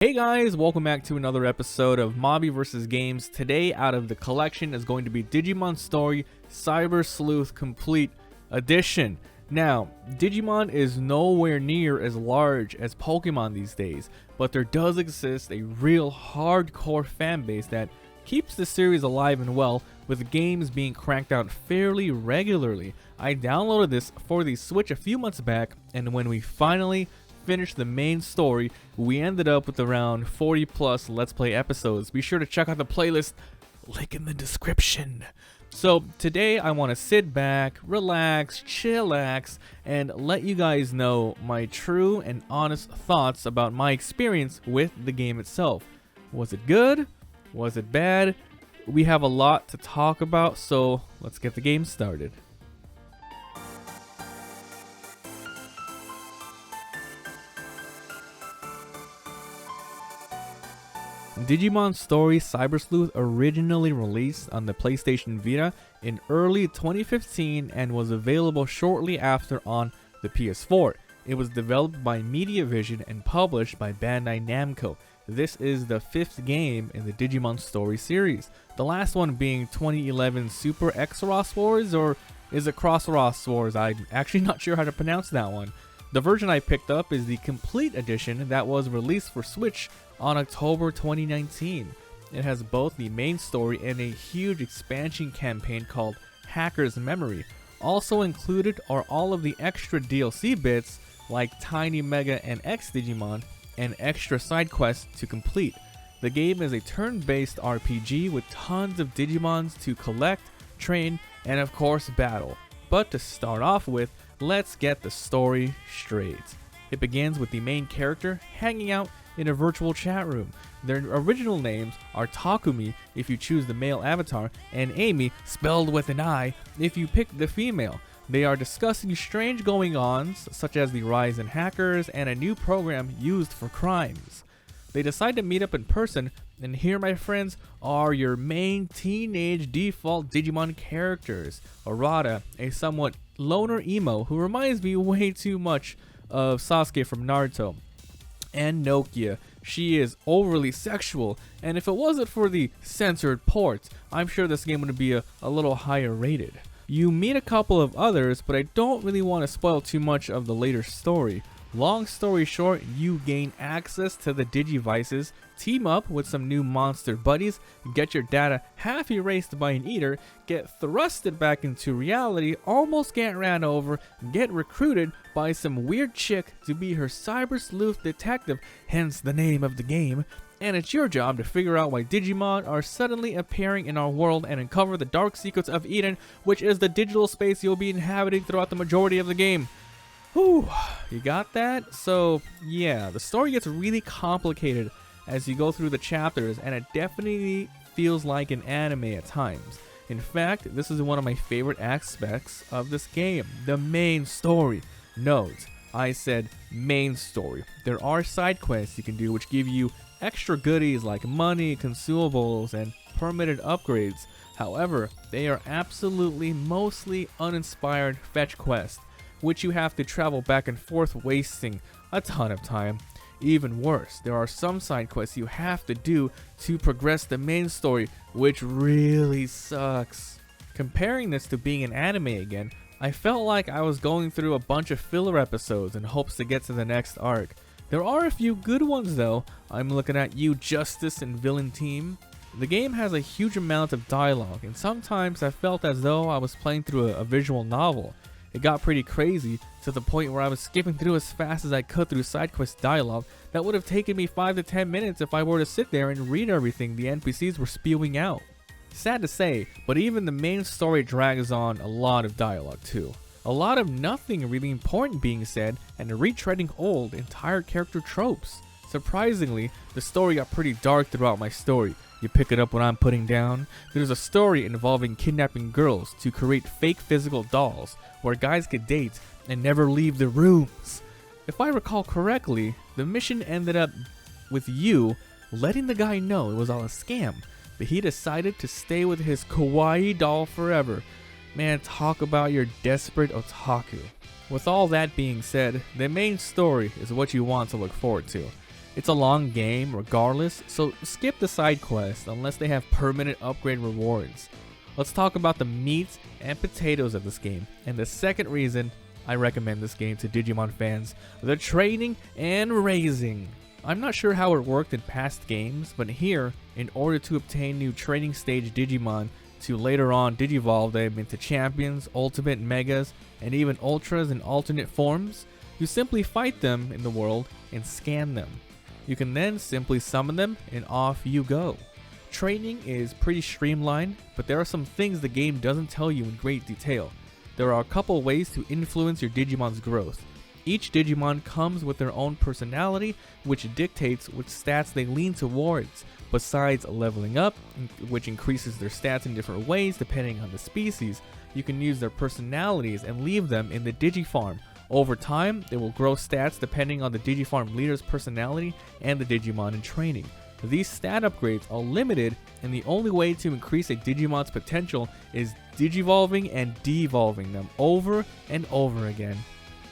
Hey guys, welcome back to another episode of MabiVsGames. Today out of the collection is going to be Digimon Story Cyber Sleuth Complete Edition. Now, Digimon is nowhere near as large as Pokemon these days, but there does exist a real hardcore fanbase that keeps the series alive and well, with games being cranked out fairly regularly. I downloaded this for the Switch a few months back, and when we finally finished the main story, we ended up with around 40 plus Let's Play episodes. Be sure to check out the playlist, link in the description. So today I want to sit back, relax, chillax, and let you guys know my true and honest thoughts about my experience with the game itself. Was it good? Was it bad? We have a lot to talk about, so let's get the game started. Digimon Story Cyber Sleuth originally released on the PlayStation Vita in early 2015 and was available shortly after on the PS4. It was developed by MabiVsGames and published by Bandai Namco. This is the 5th game in the Digimon Story series, the last one being 2011 Super X-Ross Wars, or is it Cross-Ross Wars? I'm actually not sure how to pronounce that one. The version I picked up is the Complete Edition that was released for Switch on October 2019. It has both the main story and a huge expansion campaign called Hacker's Memory. Also included are all of the extra DLC bits like Tiny Mega and X Digimon and extra side quests to complete. The game is a turn-based RPG with tons of Digimons to collect, train, and of course battle. But to start off with, let's get the story straight. It begins with the main character hanging out in a virtual chat room. Their original names are Takumi if you choose the male avatar, and Amy, spelled with an I, if you pick the female. They are discussing strange going-ons, such as the rise in hackers and a new program used for crimes. They decide to meet up in person, and here, my friends, are your main teenage default Digimon characters. Arata, a somewhat loner emo who reminds me way too much of Sasuke from Naruto. And Nokia. She is overly sexual, and if it wasn't for the censored ports, I'm sure this game would be a little higher rated. You meet a couple of others, but I don't really want to spoil too much of the later story. Long story short, you gain access to the Digivices, team up with some new monster buddies, get your data half erased by an eater, get thrusted back into reality, almost get ran over, get recruited by some weird chick to be her cyber sleuth detective, hence the name of the game, and it's your job to figure out why Digimon are suddenly appearing in our world and uncover the dark secrets of Eden, which is the digital space you'll be inhabiting throughout the majority of the game. Whew, you got that? So yeah, the story gets really complicated as you go through the chapters, and it definitely feels like an anime at times. In fact, this is one of my favorite aspects of this game, the main story. Note, I said main story. There are side quests you can do which give you extra goodies like money, consumables, and permitted upgrades. However, they are absolutely mostly uninspired fetch quests, which you have to travel back and forth, wasting a ton of time. Even worse, there are some side quests you have to do to progress the main story, which really sucks. Comparing this to being an anime again, I felt like I was going through a bunch of filler episodes in hopes to get to the next arc. There are a few good ones though. I'm looking at you, Justice and Villain Team. The game has a huge amount of dialogue, and sometimes I felt as though I was playing through a visual novel. It got pretty crazy to the point where I was skipping through as fast as I could through side quest dialogue that would have taken me 5 to 10 minutes if I were to sit there and read everything the NPCs were spewing out. Sad to say, but even the main story drags on a lot of dialogue too. A lot of nothing really important being said and retreading old entire character tropes. Surprisingly, the story got pretty dark throughout my story. You pick it up when I'm putting down. There's a story involving kidnapping girls to create fake physical dolls where guys could date and never leave the rooms. If I recall correctly, the mission ended up with you letting the guy know it was all a scam, but he decided to stay with his kawaii doll forever. Man, talk about your desperate otaku. With all that being said, the main story is what you want to look forward to. It's a long game regardless, so skip the side quests unless they have permanent upgrade rewards. Let's talk about the meat and potatoes of this game, and the second reason I recommend this game to Digimon fans: the training and raising. I'm not sure how it worked in past games, but here, in order to obtain new training stage Digimon to later on digivolve them into champions, ultimate, megas, and even ultras in alternate forms, you simply fight them in the world and scan them. You can then simply summon them and off you go. Training is pretty streamlined, but there are some things the game doesn't tell you in great detail. There are a couple ways to influence your Digimon's growth. Each Digimon comes with their own personality, which dictates which stats they lean towards, besides leveling up, which increases their stats in different ways depending on the species. You can use their personalities and leave them in the Digifarm. Over time, they will grow stats depending on the Digifarm leader's personality and the Digimon in training. These stat upgrades are limited, and the only way to increase a Digimon's potential is digivolving and devolving them over and over again.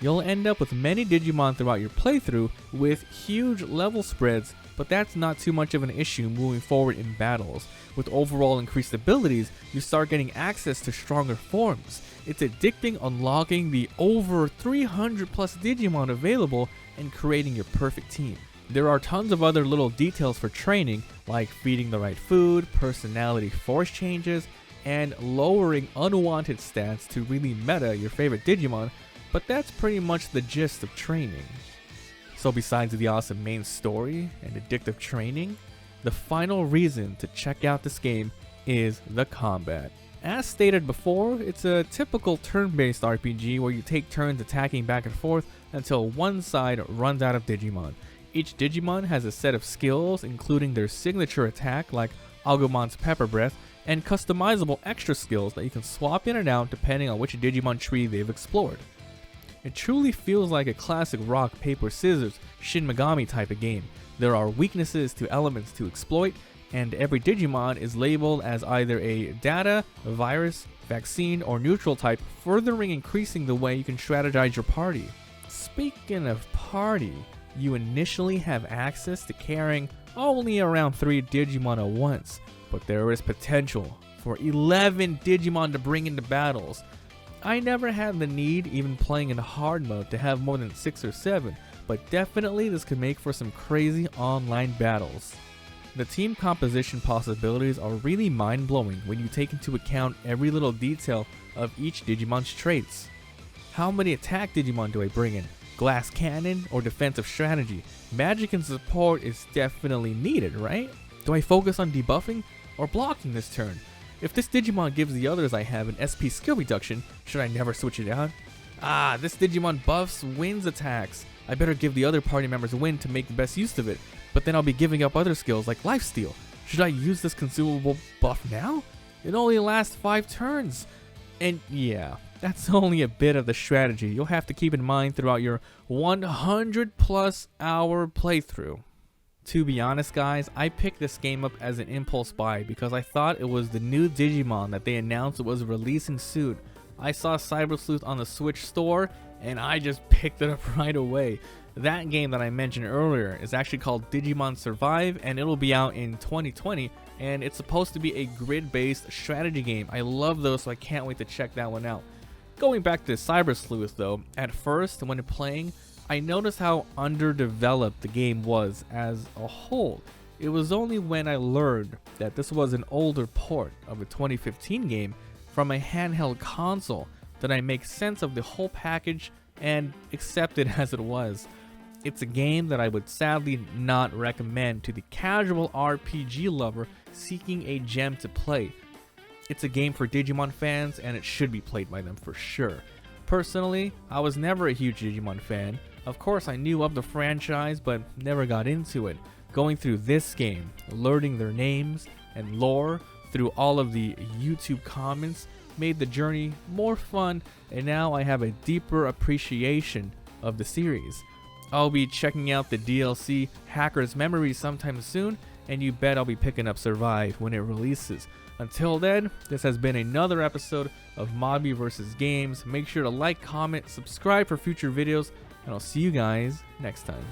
You'll end up with many Digimon throughout your playthrough with huge level spreads, but that's not too much of an issue moving forward in battles. With overall increased abilities, you start getting access to stronger forms. It's addicting unlocking the over 300 plus Digimon available and creating your perfect team. There are tons of other little details for training, like feeding the right food, personality force changes, and lowering unwanted stats to really meta your favorite Digimon, but that's pretty much the gist of training. So besides the awesome main story and addictive training, the final reason to check out this game is the combat. As stated before, it's a typical turn-based RPG where you take turns attacking back and forth until one side runs out of Digimon. Each Digimon has a set of skills, including their signature attack like Agumon's Pepper Breath, and customizable extra skills that you can swap in and out depending on which Digimon tree they've explored. It truly feels like a classic rock, paper, scissors, Shin Megami type of game. There are weaknesses to elements to exploit, and every Digimon is labeled as either a data, a virus, vaccine, or neutral type, further increasing the way you can strategize your party. Speaking of party, you initially have access to carrying only around 3 Digimon at once, but there is potential for 11 Digimon to bring into battles. I never had the need, even playing in hard mode, to have more than 6 or 7, but definitely this could make for some crazy online battles. The team composition possibilities are really mind-blowing when you take into account every little detail of each Digimon's traits. How many attack Digimon do I bring in? Glass cannon or defensive strategy? Magic and support is definitely needed, right? Do I focus on debuffing or blocking this turn? If this Digimon gives the others I have an SP skill reduction, should I never switch it out? This Digimon buffs Wind's attacks. I better give the other party members Wind to make the best use of it, but then I'll be giving up other skills like Lifesteal. Should I use this consumable buff now? It only lasts 5 turns. And yeah, that's only a bit of the strategy you'll have to keep in mind throughout your 100 plus hour playthrough. To be honest guys, I picked this game up as an impulse buy because I thought it was the new Digimon that they announced was releasing soon. I saw Sleuth on the Switch store and I just picked it up right away. That game that I mentioned earlier is actually called Digimon Survive, and it'll be out in 2020, and it's supposed to be a grid-based strategy game. I love those, so I can't wait to check that one out. Going back to Sleuth though, at first when playing, I noticed how underdeveloped the game was as a whole. It was only when I learned that this was an older port of a 2015 game from a handheld console that I make sense of the whole package and accept it as it was. It's a game that I would sadly not recommend to the casual RPG lover seeking a gem to play. It's a game for Digimon fans and it should be played by them for sure. Personally, I was never a huge Digimon fan. Of course I knew of the franchise but never got into it. Going through this game, learning their names and lore through all of the YouTube comments made the journey more fun, and now I have a deeper appreciation of the series. I'll be checking out the DLC Hacker's Memories sometime soon, and you bet I'll be picking up Survive when it releases. Until then, this has been another episode of MabiVsGames. Make sure to like, comment, subscribe for future videos, and I'll see you guys next time.